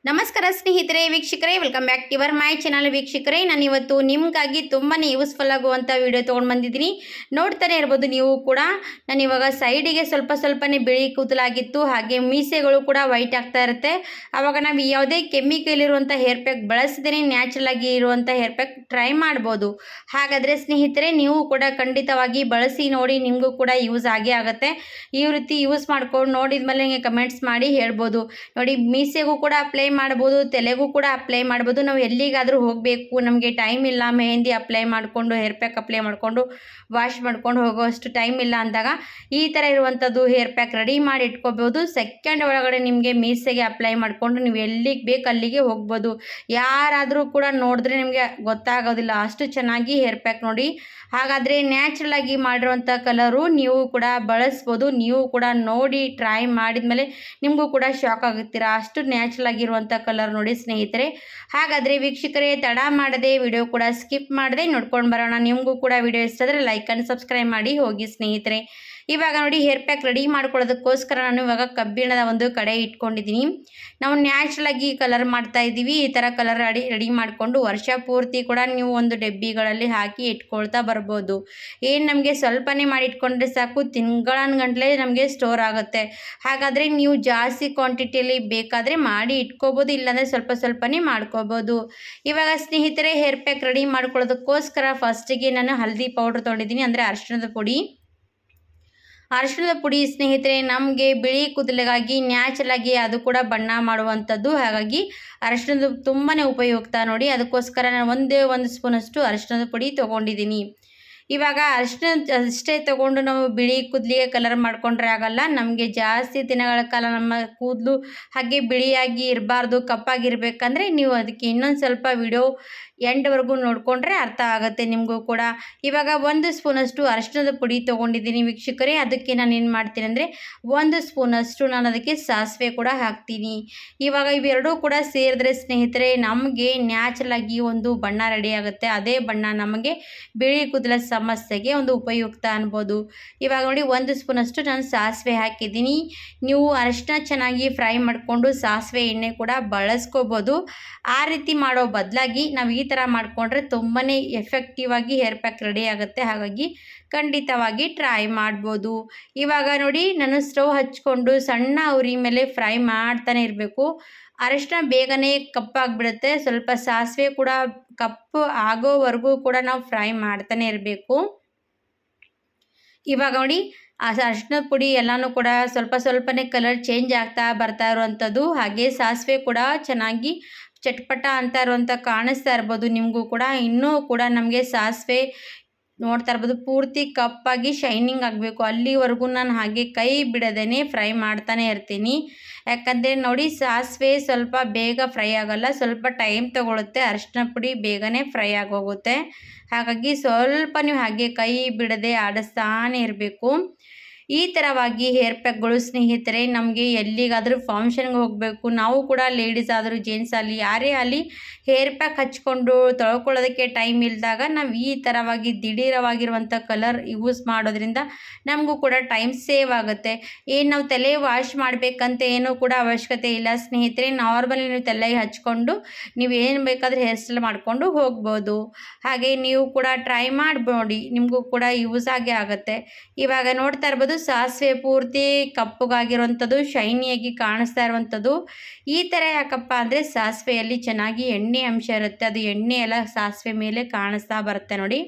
ನಮಸ್ಕಾರ ಸ್ನೇಹಿತರೆ, ವೀಕ್ಷಕರೇ, welcome back to your my channel. ವೀಕ್ಷಕರೇ, ನಾನು ಇವತ್ತು ನಿಮಗಾಗಿ ತುಂಬಾ ಯೂಸ್ಫುಲ್ ಆಗುವಂಥ ವಿಡಿಯೋ ತೊಗೊಂಡು ಬಂದಿದ್ದೀನಿ. ನೋಡ್ತಾನೆ ಇರ್ಬೋದು ನೀವು ಕೂಡ. ನಾನು ಇವಾಗ ಸೈಡಿಗೆ ಸ್ವಲ್ಪನೇ ಬಿಳಿ ಕೂದಲಾಗಿತ್ತು, ಹಾಗೆ ಮೀಸೆಗಳು ಕೂಡ ವೈಟ್ ಆಗ್ತಾ ಇರುತ್ತೆ. ಆವಾಗ ನಾವು ಯಾವುದೇ ಕೆಮಿಕಲ್ ಇರುವಂಥ ಹೇರ್ ಪ್ಯಾಕ್ ಬಳಸದೇ ನ್ಯಾಚುರಲ್ ಆಗಿ ಇರುವಂಥ ಹೇರ್ ಪ್ಯಾಕ್ ಟ್ರೈ ಮಾಡ್ಬೋದು. ಹಾಗಾದರೆ ಸ್ನೇಹಿತರೆ, ನೀವು ಕೂಡ ಖಂಡಿತವಾಗಿ ಬಳಸಿ ನೋಡಿ, ನಿಮಗೂ ಕೂಡ ಯೂಸ್ ಆಗೇ ಆಗುತ್ತೆ. ಈ ರೀತಿ ಯೂಸ್ ಮಾಡ್ಕೊಂಡು ನೋಡಿದ್ಮೇಲೆ ನಿಮಗೆ ಕಮೆಂಟ್ಸ್ ಮಾಡಿ ಹೇಳ್ಬೋದು. ನೋಡಿ, ಮೀಸೆಗೂ ಕೂಡ ಅಪ್ಲೈ ಮಾಡ್ಬೋದು, ತಲೆಗೂ ಕೂಡ ಅಪ್ಲೈ ಮಾಡ್ಬೋದು. ನಾವು ಎಲ್ಲಿಗಾದರೂ ಹೋಗಬೇಕು, ನಮಗೆ ಟೈಮ್ ಇಲ್ಲ, ಮೆಹಂದಿ ಅಪ್ಲೈ ಮಾಡಿಕೊಂಡು ಹೇರ್ ಪ್ಯಾಕ್ ಅಪ್ಲೈ ಮಾಡಿಕೊಂಡು ವಾಶ್ ಮಾಡ್ಕೊಂಡು ಹೋಗೋಷ್ಟು ಟೈಮ್ ಇಲ್ಲ ಅಂದಾಗ ಈ ಥರ ಇರುವಂಥದ್ದು ಹೇರ್ ಪ್ಯಾಕ್ ರೆಡಿ ಮಾಡಿ ಇಟ್ಕೋಬೋದು. ಸೆಕೆಂಡ್ ಒಳಗಡೆ ನಿಮಗೆ ಮೀಸೆಗೆ ಅಪ್ಲೈ ಮಾಡಿಕೊಂಡು ನೀವು ಎಲ್ಲಿಗೆ ಬೇಕು ಅಲ್ಲಿಗೆ ಹೋಗ್ಬೋದು. ಯಾರಾದರೂ ಕೂಡ ನೋಡಿದ್ರೆ ನಿಮಗೆ ಗೊತ್ತಾಗೋದಿಲ್ಲ, ಅಷ್ಟು ಚೆನ್ನಾಗಿ ಹೇರ್ ಪ್ಯಾಕ್ ನೋಡಿ. ಹಾಗಾದರೆ ನ್ಯಾಚುರಲ್ ಆಗಿ ಮಾಡಿರುವಂಥ ಕಲರು ನೀವು ಕೂಡ ಬಳಸ್ಬೋದು. ನೀವು ಕೂಡ ನೋಡಿ ಟ್ರೈ ಮಾಡಿದ್ಮೇಲೆ ನಿಮಗೂ ಕೂಡ ಶಾಕ್ ಆಗುತ್ತೀರಾ, ಅಷ್ಟು ನ್ಯಾಚುರಲ್ ಆಗಿರುವಂಥ ಕಲರ್ ನೋಡಿ ಸ್ನೇಹಿತರೆ. ಹಾಗಾದರೆ ವೀಕ್ಷಕರೇ, ತಡ ಮಾಡದೆ ವಿಡಿಯೋ ಕೂಡ ಸ್ಕಿಪ್ ಮಾಡದೆ ನೋಡ್ಕೊಂಡು ಬರೋಣ. ನಿಮಗೂ ಕೂಡ ವಿಡಿಯೋ ಇಷ್ಟ ಆದರೆ ಲೈಕ್ ಆ್ಯಂಡ್ ಸಬ್ಸ್ಕ್ರೈಬ್ ಮಾಡಿ ಹೋಗಿ ಸ್ನೇಹಿತರೆ. ಇವಾಗ ನೋಡಿ, ಹೇರ್ ಪ್ಯಾಕ್ ರೆಡಿ ಮಾಡ್ಕೊಳ್ಳೋದಕ್ಕೋಸ್ಕರ ನಾನು ಇವಾಗ ಕಬ್ಬಿಣದ ಒಂದು ಕಡೆ ಇಟ್ಕೊಂಡಿದ್ದೀನಿ. ನಾವು ನ್ಯಾಚುರಲ್ ಆಗಿ ಕಲರ್ ಮಾಡ್ತಾ ಇದ್ದೀವಿ. ಈ ಥರ ಕಲರ್ ರೆಡಿ ಮಾಡಿಕೊಂಡು ವರ್ಷ ಪೂರ್ತಿ ಕೂಡ ನೀವು ಒಂದು ಡಬ್ಬಿಗಳಲ್ಲಿ ಹಾಕಿ ಇಟ್ಕೊಳ್ತಾ ಬರ್ಬೋದು. ಏನು ನಮಗೆ ಸ್ವಲ್ಪನೇ ಮಾಡಿ ಇಟ್ಕೊಂಡ್ರೆ ಸಾಕು, ತಿಂಗಳನ್ಗಂಟ್ಲೆ ನಮಗೆ ಸ್ಟೋರ್ ಆಗುತ್ತೆ. ಹಾಗಾದರೆ ನೀವು ಜಾಸ್ತಿ ಕ್ವಾಂಟಿಟಿಯಲ್ಲಿ ಬೇಕಾದರೆ ಮಾಡಿ ಇಟ್ಕೋಬೋದು, ಇಲ್ಲಾಂದರೆ ಸ್ವಲ್ಪನೇ ಮಾಡ್ಕೋಬೋದು. ಇವಾಗ ಸ್ನೇಹಿತರೆ, ಹೇರ್ ಪ್ಯಾಕ್ ರೆಡಿ ಮಾಡ್ಕೊಳ್ಳೋದಕ್ಕೋಸ್ಕರ ಫಸ್ಟಿಗೆ ನಾನು ಹಲ್ದಿ ಪೌಡ್ರ್ ತೊಗೊಂಡಿದ್ದೀನಿ, ಅಂದರೆ ಅರಿಶಿಣದ ಪುಡಿ. ಅರಿಶಿಣದ ಪುಡಿ ಸ್ನೇಹಿತರೆ ನಮಗೆ ಬಿಳಿ ಕೂದಲಿಗಾಗಿ ನ್ಯಾಚುರಲ್ ಆಗಿ ಅದು ಕೂಡ ಬಣ್ಣ ಮಾಡುವಂಥದ್ದು. ಹಾಗಾಗಿ ಅರಿಶಿಣದ ತುಂಬಾ ಉಪಯುಕ್ತ ನೋಡಿ. ಅದಕ್ಕೋಸ್ಕರ ನಾನು ಒಂದು ಸ್ಪೂನಷ್ಟು ಅರಿಶಿಣದ ಪುಡಿ ತೊಗೊಂಡಿದ್ದೀನಿ. ಇವಾಗ ಅರಿಶಿಣ ಅಷ್ಟೇ ತೊಗೊಂಡು ನಾವು ಬಿಳಿ ಕೂದಲಿಗೆ ಕಲರ್ ಮಾಡಿಕೊಂಡ್ರೆ ಆಗಲ್ಲ. ನಮಗೆ ಜಾಸ್ತಿ ದಿನಗಳ ಕಾಲ ನಮ್ಮ ಕೂದಲು ಹಾಗೆ ಬಿಳಿಯಾಗಿ ಇರಬಾರ್ದು, ಕಪ್ಪಾಗಿರ್ಬೇಕಂದ್ರೆ ನೀವು ಅದಕ್ಕೆ ಇನ್ನೊಂದು ಸ್ವಲ್ಪ ವಿಡಿಯೋ ಎಂಡ್ವರೆಗೂ ನೋಡಿಕೊಂಡ್ರೆ ಅರ್ಥ ಆಗುತ್ತೆ ನಿಮಗೂ ಕೂಡ. ಇವಾಗ 1 ಸ್ಪೂನಷ್ಟು ಅರಿಶಿಣದ ಪುಡಿ ತೊಗೊಂಡಿದ್ದೀನಿ ವೀಕ್ಷಕರೇ. ಅದಕ್ಕೆ ನಾನು ಏನು ಮಾಡ್ತೀನಿ ಅಂದರೆ 1 ಸ್ಪೂನಷ್ಟು ನಾನು ಅದಕ್ಕೆ ಸಾಸಿವೆ ಕೂಡ ಹಾಕ್ತೀನಿ. ಇವಾಗ ಇವೆರಡೂ ಕೂಡ ಸೇರಿದ್ರೆ ಸ್ನೇಹಿತರೆ ನಮಗೆ ನ್ಯಾಚುರಲ್ ಆಗಿ ಒಂದು ಬಣ್ಣ ರೆಡಿ ಆಗುತ್ತೆ. ಅದೇ ಬಣ್ಣ ನಮಗೆ ಬಿಳಿ ಕೂದಲ ಸಮಸ್ಯೆಗೆ ಒಂದು ಉಪಯುಕ್ತ ಅನ್ಬೋದು. ಇವಾಗ ನೋಡಿ, 1 ಸ್ಪೂನಷ್ಟು ನಾನು ಸಾಸಿವೆ ಹಾಕಿದ್ದೀನಿ. ನೀವು ಅರಿಶಿನ ಚೆನ್ನಾಗಿ ಫ್ರೈ ಮಾಡಿಕೊಂಡು ಸಾಸಿವೆ ಎಣ್ಣೆ ಕೂಡ ಬಳಸ್ಕೋಬೋದು. ಆ ರೀತಿ ಮಾಡೋ ಬದಲಾಗಿ ನಾವು ಈ ಥರ ಮಾಡಿಕೊಂಡ್ರೆ ತುಂಬಾ ಎಫೆಕ್ಟಿವ್ ಆಗಿ ಹೇರ್ ಪ್ಯಾಕ್ ರೆಡಿ ಆಗುತ್ತೆ. ಹಾಗಾಗಿ ಖಂಡಿತವಾಗಿ ಟ್ರೈ ಮಾಡ್ಬೋದು. ಇವಾಗ ನೋಡಿ, ನಾನು ಸ್ಟವ್ ಹಚ್ಕೊಂಡು ಸಣ್ಣ ಉರಿ ಮೇಲೆ ಫ್ರೈ ಮಾಡ್ತಾನೆ ಇರಬೇಕು. ಅರಿಶಿನ ಬೇಗನೆ ಕಪ್ಪಾಗಿಬಿಡುತ್ತೆ. ಸ್ವಲ್ಪ ಸಾಸಿವೆ ಕೂಡ ಕಪ್ಪು ಆಗೋವರೆಗೂ ಕೂಡ ನಾವು ಫ್ರೈ ಮಾಡ್ತಾನೆ ಇರಬೇಕು. ಇವಾಗ ನೋಡಿ, ಆ ಅರಿಶಿಣದ ಪುಡಿ ಎಲ್ಲನೂ ಕೂಡ ಸ್ವಲ್ಪನೇ ಕಲರ್ ಚೇಂಜ್ ಆಗ್ತಾ ಬರ್ತಾ ಇರುವಂಥದ್ದು. ಹಾಗೆ ಸಾಸಿವೆ ಕೂಡ ಚೆನ್ನಾಗಿ ಚಟ್ಪಟ ಅಂತ ಇರುವಂಥ ಕಾಣಿಸ್ತಾ ಇರ್ಬೋದು ನಿಮಗೂ ಕೂಡ. ಇನ್ನೂ ಕೂಡ ನಮಗೆ ಸಾಸಿವೆ ನೋಡ್ತಾ ಇರ್ಬೋದು ಪೂರ್ತಿ ಕಪ್ಪಾಗಿ ಶೈನಿಂಗ್ ಆಗಬೇಕು. ಅಲ್ಲಿವರೆಗೂ ನಾನು ಹಾಗೆ ಕೈ ಬಿಡದೇ ಫ್ರೈ ಮಾಡ್ತಾನೆ ಇರ್ತೀನಿ. ಯಾಕಂದರೆ ನೋಡಿ, ಸಾಸಿವೆ ಸ್ವಲ್ಪ ಬೇಗ ಫ್ರೈ ಆಗೋಲ್ಲ, ಸ್ವಲ್ಪ ಟೈಮ್ ತೊಗೊಳುತ್ತೆ. ಅರಿಶಿನ ಪುಡಿ ಬೇಗನೆ ಫ್ರೈ ಆಗೋಗುತ್ತೆ. ಹಾಗಾಗಿ ಸ್ವಲ್ಪ ನೀವು ಹಾಗೆ ಕೈ ಬಿಡದೆ ಆಡಿಸ್ತಾನೆ ಇರಬೇಕು. ಈ ಥರವಾಗಿ ಹೇರ್ ಪ್ಯಾಕ್ಗಳು ಸ್ನೇಹಿತರೆ ನಮಗೆ ಎಲ್ಲಿಗಾದರೂ ಫಂಕ್ಷನ್ಗೆ ಹೋಗಬೇಕು, ನಾವು ಕೂಡ ಲೇಡೀಸ್ ಆದರೂ ಜೆಂಟ್ಸ್ ಆಗಲಿ ಯಾರೇ ಆಗಲಿ ಹೇರ್ ಪ್ಯಾಕ್ ಹಚ್ಕೊಂಡು ತೊಳ್ಕೊಳ್ಳೋದಕ್ಕೆ ಟೈಮ್ ಇಲ್ಲದಾಗ ನಾವು ಈ ಥರವಾಗಿ ದಿಢೀರವಾಗಿರುವಂಥ ಕಲರ್ ಯೂಸ್ ಮಾಡೋದ್ರಿಂದ ನಮಗೂ ಕೂಡ ಟೈಮ್ ಸೇವ್ ಆಗುತ್ತೆ. ಏನು ನಾವು ತಲೆ ವಾಶ್ ಮಾಡಬೇಕಂತ ಏನೂ ಕೂಡ ಅವಶ್ಯಕತೆ ಇಲ್ಲ ಸ್ನೇಹಿತರೆ. ನಾರ್ಮಲಿ ನೀವು ತಲೆಗೆ ಹಚ್ಕೊಂಡು ನೀವು ಏನು ಬೇಕಾದರೂ ಹೇರ್ ಸ್ಟೈಲ್ ಮಾಡಿಕೊಂಡು ಹೋಗ್ಬೋದು. ಹಾಗೆ ನೀವು ಕೂಡ ಟ್ರೈ ಮಾಡಿ, ನಿಮಗೂ ಕೂಡ ಯೂಸ್ ಆಗೇ ಆಗುತ್ತೆ. ಇವಾಗ ನೋಡ್ತಾ ಇರ್ಬೋದು, ಸಾಸಿವೆ ಪೂರ್ತಿ ಕಪ್ಪಗಾಗಿರುವಂಥದ್ದು, ಶೈನಿಯಾಗಿ ಕಾಣಿಸ್ತಾ ಇರುವಂಥದ್ದು. ಈ ಥರ ಯಾಕಪ್ಪ ಅಂದರೆ ಸಾಸಿವೆಯಲ್ಲಿ ಚೆನ್ನಾಗಿ ಎಣ್ಣೆ ಅಂಶ ಇರುತ್ತೆ. ಅದು ಎಣ್ಣೆ ಎಲ್ಲ ಸಾಸಿವೆ ಮೇಲೆ ಕಾಣಿಸ್ತಾ ಬರುತ್ತೆ ನೋಡಿ.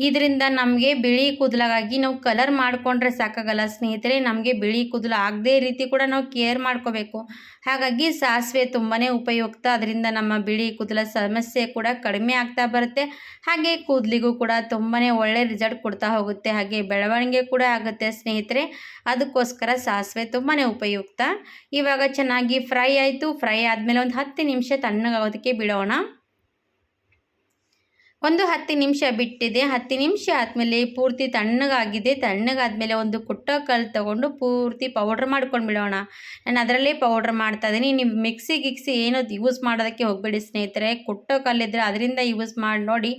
ಇದರಿಂದ ನಮಗೆ ಬಿಳಿ ಕೂದಲಾಗಿ ನಾವು ಕಲರ್ ಮಾಡಿಕೊಂಡ್ರೆ ಸಾಕಾಗಲ್ಲ ಸ್ನೇಹಿತರೆ. ನಮಗೆ ಬಿಳಿ ಕೂದಲು ಆಗದೇ ರೀತಿ ಕೂಡ ನಾವು ಕೇರ್ ಮಾಡ್ಕೋಬೇಕು. ಹಾಗಾಗಿ ಸಾಸಿವೆ ತುಂಬಾ ಉಪಯುಕ್ತ. ಅದರಿಂದ ನಮ್ಮ ಬಿಳಿ ಕೂದಲ ಸಮಸ್ಯೆ ಕೂಡ ಕಡಿಮೆ ಆಗ್ತಾ ಬರುತ್ತೆ. ಹಾಗೆ ಕೂದಲಿಗೂ ಕೂಡ ತುಂಬಾ ಒಳ್ಳೆ ರಿಸಲ್ಟ್ ಕೊಡ್ತಾ ಹೋಗುತ್ತೆ. ಹಾಗೆ ಬೆಳವಣಿಗೆ ಕೂಡ ಆಗುತ್ತೆ ಸ್ನೇಹಿತರೆ. ಅದಕ್ಕೋಸ್ಕರ ಸಾಸಿವೆ ತುಂಬಾ ಉಪಯುಕ್ತ. ಇವಾಗ ಚೆನ್ನಾಗಿ ಫ್ರೈ ಆಯಿತು. ಫ್ರೈ ಆದಮೇಲೆ ಒಂದು 10 ನಿಮಿಷ ತಣ್ಣಗಾಗೋದಕ್ಕೆ ಬಿಡೋಣ. ಒಂದು 10 ನಿಮಿಷ ಬಿಟ್ಟಿದೆ. 10 ನಿಮಿಷ ಆದಮೇಲೆ ಪೂರ್ತಿ ತಣ್ಣಗಾಗಿದೆ. ತಣ್ಣಗಾದ್ಮೇಲೆ ಒಂದು ಕುಟ್ಟೋ ಕಲ್ಲು ತೊಗೊಂಡು ಪೂರ್ತಿ ಪೌಡ್ರ್ ಮಾಡ್ಕೊಂಡು ಬಿಡೋಣ. ನಾನು ಅದರಲ್ಲೇ ಪೌಡ್ರ್ ಮಾಡ್ತಾಯಿದ್ದೀನಿ. ನೀವು ಮಿಕ್ಸಿ ಏನೂ ಯೂಸ್ ಮಾಡೋದಕ್ಕೆ ಹೋಗಬೇಡಿ ಸ್ನೇಹಿತರೆ. ಕುಟ್ಟೋ ಕಲ್ಲಿದ್ದರೆ ಅದರಿಂದ ಯೂಸ್ ಮಾಡಿ ನೋಡಿ,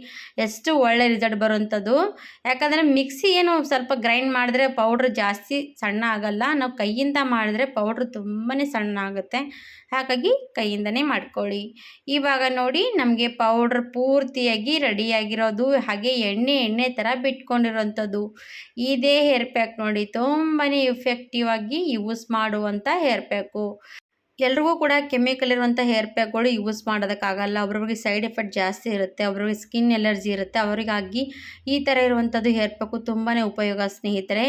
ಎಷ್ಟು ಒಳ್ಳೆ ರಿಸಲ್ಟ್ ಬರುವಂಥದ್ದು. ಯಾಕಂದರೆ ಮಿಕ್ಸಿ ಏನು ಸ್ವಲ್ಪ ಗ್ರೈಂಡ್ ಮಾಡಿದ್ರೆ ಪೌಡ್ರ್ ಜಾಸ್ತಿ ಸಣ್ಣ ಆಗಲ್ಲ. ನಾವು ಕೈಯಿಂದ ಮಾಡಿದ್ರೆ ಪೌಡ್ರ್ ತುಂಬಾ ಸಣ್ಣ ಆಗುತ್ತೆ. ಹಾಗಾಗಿ ಕೈಯಿಂದನೇ ಮಾಡ್ಕೊಳ್ಳಿ. ಇವಾಗ ನೋಡಿ ನಮಗೆ ಪೌಡ್ರ್ ಪೂರ್ತಿಯಾಗಿ ರೆಡಿಯಾಗಿರೋದು, ಹಾಗೆ ಎಣ್ಣೆ ಥರ ಬಿಟ್ಕೊಂಡಿರೋವಂಥದ್ದು. ಇದೇ ಹೇರ್ ಪ್ಯಾಕ್ ನೋಡಿ ತುಂಬಾ ಎಫೆಕ್ಟಿವ್ ಆಗಿ ಯೂಸ್ ಮಾಡುವಂಥ ಹೇರ್ ಪ್ಯಾಕು. ಎಲ್ರಿಗೂ ಕೂಡ ಕೆಮಿಕಲ್ ಇರುವಂಥ ಹೇರ್ ಪ್ಯಾಕ್ಗಳು ಯೂಸ್ ಮಾಡೋದಕ್ಕಾಗಲ್ಲ. ಒಬ್ರೊಬ್ರಿಗೆ ಸೈಡ್ ಎಫೆಕ್ಟ್ ಜಾಸ್ತಿ ಇರುತ್ತೆ, ಒಬ್ರಿಗೆ ಸ್ಕಿನ್ ಎಲರ್ಜಿ ಇರುತ್ತೆ. ಅವರಿಗಾಗಿ ಈ ಥರ ಇರುವಂಥದ್ದು ಹೇರ್ ಪ್ಯಾಕು ತುಂಬಾ ಉಪಯೋಗ ಸ್ನೇಹಿತರೆ.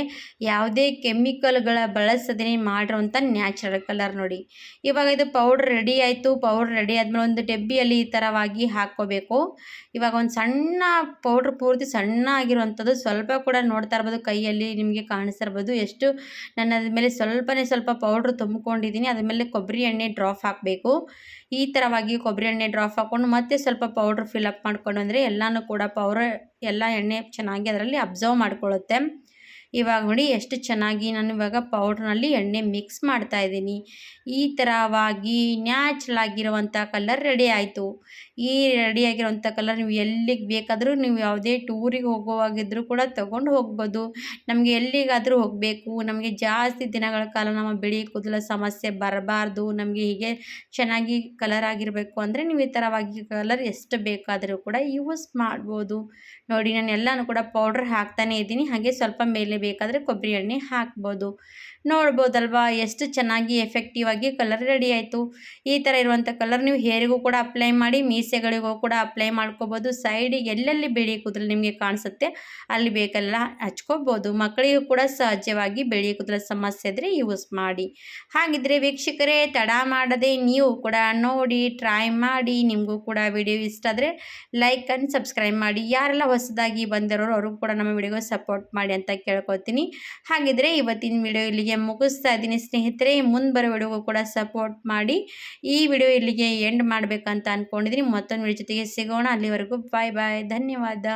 ಯಾವುದೇ ಕೆಮಿಕಲ್ಗಳ ಬಳಸದೇ ಮಾಡಿರುವಂಥ ನ್ಯಾಚುರಲ್ ಕಲರ್ ನೋಡಿ. ಇವಾಗ ಇದು ಪೌಡ್ರ್ ರೆಡಿ ಆಯಿತು. ಪೌಡ್ರ್ ರೆಡಿ ಆದಮೇಲೆ ಒಂದು ಡಬ್ಬಿಯಲ್ಲಿ ಈ ಥರವಾಗಿ ಹಾಕ್ಕೋಬೇಕು. ಇವಾಗ ಒಂದು ಸಣ್ಣ ಪೌಡ್ರ್ ಪೂರ್ತಿ ಸಣ್ಣ ಆಗಿರುವಂಥದ್ದು, ಸ್ವಲ್ಪ ಕೂಡ ನೋಡ್ತಾ ಇರ್ಬೋದು ಕೈಯಲ್ಲಿ ನಿಮಗೆ ಕಾಣಿಸ್ತಿರ್ಬೋದು. ಎಷ್ಟು ನಾನು ಅದ್ರ ಮೇಲೆ ಸ್ವಲ್ಪ ಪೌಡ್ರ್ ತುಂಬಿಕೊಂಡಿದ್ದೀನಿ. ಅದ್ರ ಮೇಲೆ ಕೊಬ್ಬರಿ ಎಣ್ಣೆ ಡ್ರಾಪ್ ಹಾಕಬೇಕು. ಈ ಥರವಾಗಿ ಕೊಬ್ಬರಿ ಎಣ್ಣೆ ಡ್ರಾಪ್ ಹಾಕ್ಕೊಂಡು ಮತ್ತೆ ಸ್ವಲ್ಪ ಪೌಡ್ರ್ ಫಿಲಪ್ ಮಾಡ್ಕೊಂಡು ಅಂದರೆ ಎಲ್ಲನೂ ಕೂಡ ಎಲ್ಲ ಎಣ್ಣೆ ಚೆನ್ನಾಗಿ ಅದರಲ್ಲಿ ಅಬ್ಸರ್ವ್ ಮಾಡ್ಕೊಳ್ಳುತ್ತೆ. ಇವಾಗ ನೋಡಿ ಎಷ್ಟು ಚೆನ್ನಾಗಿ ನಾನು ಇವಾಗ ಪೌಡ್ರ್ನಲ್ಲಿ ಎಣ್ಣೆ ಮಿಕ್ಸ್ ಮಾಡ್ತಾಯಿದ್ದೀನಿ. ಈ ಥರವಾಗಿ ನ್ಯಾಚುರಲ್ ಆಗಿರುವಂಥ ಕಲರ್ ರೆಡಿ ಆಯಿತು. ಈ ರೆಡಿಯಾಗಿರುವಂಥ ಕಲರ್ ನೀವು ಎಲ್ಲಿಗೆ ಬೇಕಾದರೂ, ನೀವು ಯಾವುದೇ ಟೂರಿಗೆ ಹೋಗುವಾಗಿದ್ದರೂ ಕೂಡ ತೊಗೊಂಡು ಹೋಗ್ಬೋದು. ನಮಗೆ ಎಲ್ಲಿಗಾದರೂ ಹೋಗಬೇಕು, ನಮಗೆ ಜಾಸ್ತಿ ದಿನಗಳ ಕಾಲ ನಮ್ಮ ಬಿಳಿ ಕೂದಲ ಸಮಸ್ಯೆ ಬರಬಾರ್ದು, ನಮಗೆ ಹೀಗೆ ಚೆನ್ನಾಗಿ ಕಲರ್ ಆಗಿರಬೇಕು ಅಂದರೆ ನೀವು ಈ ಥರವಾಗಿ ಕಲರ್ ಎಷ್ಟು ಬೇಕಾದರೂ ಕೂಡ ಯೂಸ್ ಮಾಡ್ಬೋದು. ನೋಡಿ ನಾನು ಎಲ್ಲನೂ ಕೂಡ ಪೌಡ್ರ್ ಹಾಕ್ತಾನೇ ಇದ್ದೀನಿ. ಹಾಗೆ ಸ್ವಲ್ಪ ಮೇಲೆ ಬೇಕಾದರೆ ಕೊಬ್ಬರಿ ಎಣ್ಣೆ ಹಾಕ್ಬೋದು. ನೋಡ್ಬೋದಲ್ವಾ ಎಷ್ಟು ಚೆನ್ನಾಗಿ ಎಫೆಕ್ಟಿವ್ ಆಗಿ ಕಲರ್ ರೆಡಿ ಆಯಿತು. ಈ ಥರ ಇರುವಂಥ ಕಲರ್ ನೀವು ಹೇರಿಗೂ ಕೂಡ ಅಪ್ಲೈ ಮಾಡಿ, ಮೀಸೆಗಳಿಗೂ ಕೂಡ ಅಪ್ಲೈ ಮಾಡ್ಕೋಬೋದು. ಸೈಡಿಗೆ ಎಲ್ಲೆಲ್ಲಿ ಬಿಳಿ ಕೂದಲು ನಿಮಗೆ ಕಾಣಿಸುತ್ತೆ ಅಲ್ಲಿ ಬೇಕೆಲ್ಲ ಹಚ್ಕೋಬೋದು. ಮಕ್ಕಳಿಗೂ ಕೂಡ ಸಹಜವಾಗಿ ಬಿಳಿ ಕೂದಲ ಸಮಸ್ಯೆ ಇದ್ದರೆ ಯೂಸ್ ಮಾಡಿ. ಹಾಗಿದ್ರೆ ವೀಕ್ಷಕರೇ, ತಡ ಮಾಡದೆ ನೀವು ಕೂಡ ನೋಡಿ, ಟ್ರೈ ಮಾಡಿ. ನಿಮಗೂ ಕೂಡ ವಿಡಿಯೋ ಇಷ್ಟ ಆದರೆ ಲೈಕ್ ಆ್ಯಂಡ್ ಸಬ್ಸ್ಕ್ರೈಬ್ ಮಾಡಿ. ಯಾರೆಲ್ಲ ಹೊಸದಾಗಿ ಬಂದಿರೋರು ಅವ್ರಿಗೂ ಕೂಡ ನಮ್ಮ ವಿಡಿಯೋಗೆ ಸಪೋರ್ಟ್ ಮಾಡಿ ಅಂತ ಕೇಳ್ಕೊತೀನಿ. ಹಾಗಿದ್ರೆ ಇವತ್ತಿನ ವಿಡಿಯೋ ಇಲ್ಲಿಗೆ ಮುಗಿಸ್ತಾ ಇದ್ದೀನಿ ಸ್ನೇಹಿತರೆ. ಮುಂದೆ ಬರೋ ವಿಡಿಯೋಗೂ ಕೂಡ ಸಪೋರ್ಟ್ ಮಾಡಿ. ಈ ವಿಡಿಯೋ ಇಲ್ಲಿಗೆ ಎಂಡ್ ಮಾಡಬೇಕಂತ ಅಂದ್ಕೊಂಡಿದ್ದೀನಿ. ಮತ್ತೊಂದು ವಿಡಿಯೋ ಜೊತೆಗೆ ಸಿಗೋಣ. ಅಲ್ಲಿವರೆಗೂ ಬಾಯ್ ಬಾಯ್, ಧನ್ಯವಾದ.